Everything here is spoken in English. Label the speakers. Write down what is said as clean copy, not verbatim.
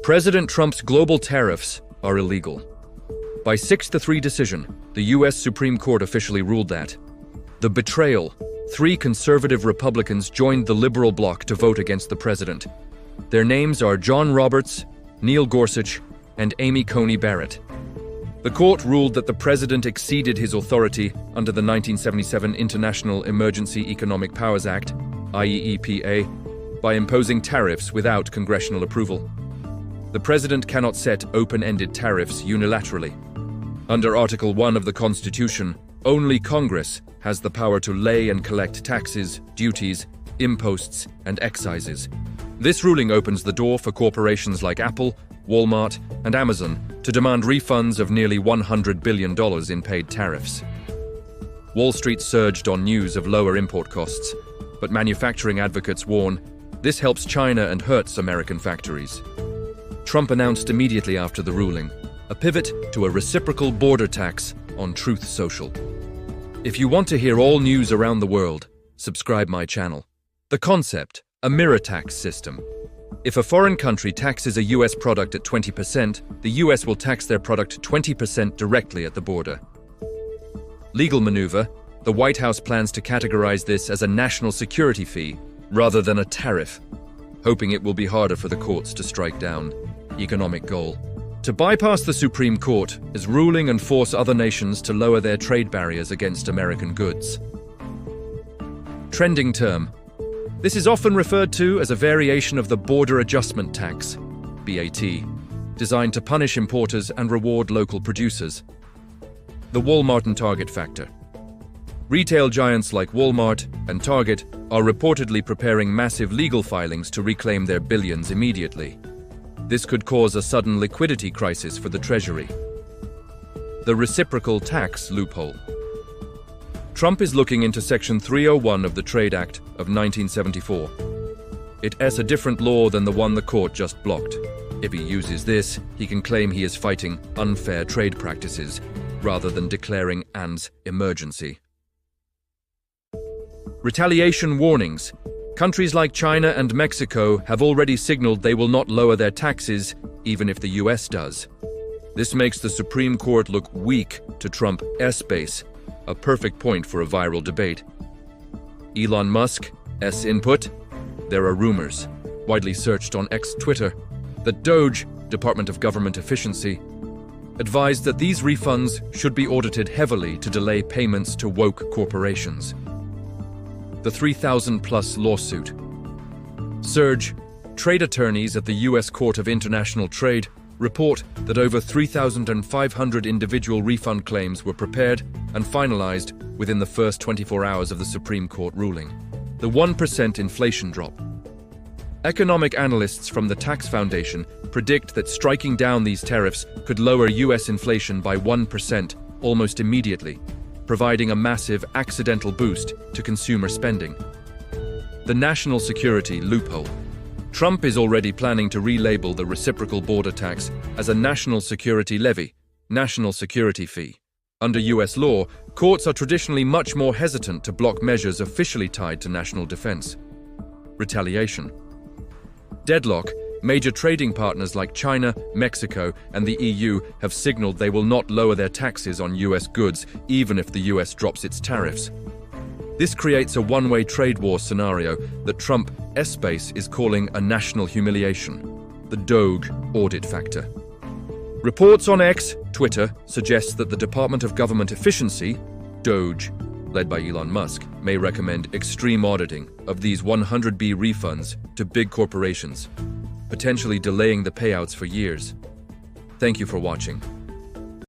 Speaker 1: President Trump's global tariffs are illegal. By 6-3 decision, the U.S. Supreme Court officially ruled that. The betrayal. 3 conservative Republicans joined the liberal bloc to vote against the president. Their names are John Roberts, Neil Gorsuch, and Amy Coney Barrett. The court ruled that the president exceeded his authority under the 1977 International Emergency Economic Powers Act, IEEPA, by imposing tariffs without congressional approval. The president cannot set open-ended tariffs unilaterally. Under Article 1 of the Constitution, only Congress has the power to lay and collect taxes, duties, imposts, and excises. This ruling opens the door for corporations like Apple, Walmart, and Amazon to demand refunds of nearly $100 billion in paid tariffs. Wall Street surged on news of lower import costs, but manufacturing advocates warn this helps China and hurts American factories. Trump announced immediately after the ruling a pivot to a reciprocal border tax on Truth Social. If you want to hear all news around the world, subscribe my channel. The concept, a mirror tax system. If a foreign country taxes a US product at 20%, the US will tax their product 20% directly at the border. Legal maneuver, the White House plans to categorize this as a national security fee rather than a tariff, hoping it will be harder for the courts to strike down. Economic goal. To bypass the Supreme Court is ruling and force other nations to lower their trade barriers against American goods. Trending term. This is often referred to as a variation of the Border Adjustment Tax, BAT, designed to punish importers and reward local producers. The Walmart and Target factor. Retail giants like Walmart and Target are reportedly preparing massive legal filings to reclaim their billions immediately. This could cause a sudden liquidity crisis for the Treasury. The reciprocal tax loophole. Trump is looking into Section 301 of the Trade Act of 1974. It is a different law than the one the court just blocked. If he uses this, he can claim he is fighting unfair trade practices rather than declaring an emergency. Retaliation warnings. Countries like China and Mexico have already signaled they will not lower their taxes, even if the US does. This makes the Supreme Court look weak to Trump's base, a perfect point for a viral debate. Elon Musk's input? There are rumors, widely searched on Twitter, that DOGE, Department of Government Efficiency, advised that these refunds should be audited heavily to delay payments to woke corporations. The 3,000-plus lawsuit. Surge. Trade attorneys at the U.S. Court of International Trade report that over 3,500 individual refund claims were prepared and finalized within the first 24 hours of the Supreme Court ruling. The 1% inflation drop. Economic analysts from the Tax Foundation predict that striking down these tariffs could lower U.S. inflation by 1% almost immediately, providing a massive accidental boost to consumer spending. The national security loophole. Trump is already planning to relabel the reciprocal border tax as a national security levy, national security fee. Under U.S. law, courts are traditionally much more hesitant to block measures officially tied to national defense. Retaliation. Deadlock. Major trading partners like China, Mexico, and the EU have signaled they will not lower their taxes on U.S. goods even if the U.S. drops its tariffs. This creates a one-way trade war scenario that Trump's base is calling a national humiliation, the DOGE audit factor. Reports on Twitter suggest that the Department of Government Efficiency, DOGE, led by Elon Musk, may recommend extreme auditing of these 100B refunds to big corporations, potentially delaying the payouts for years. Thank you for watching.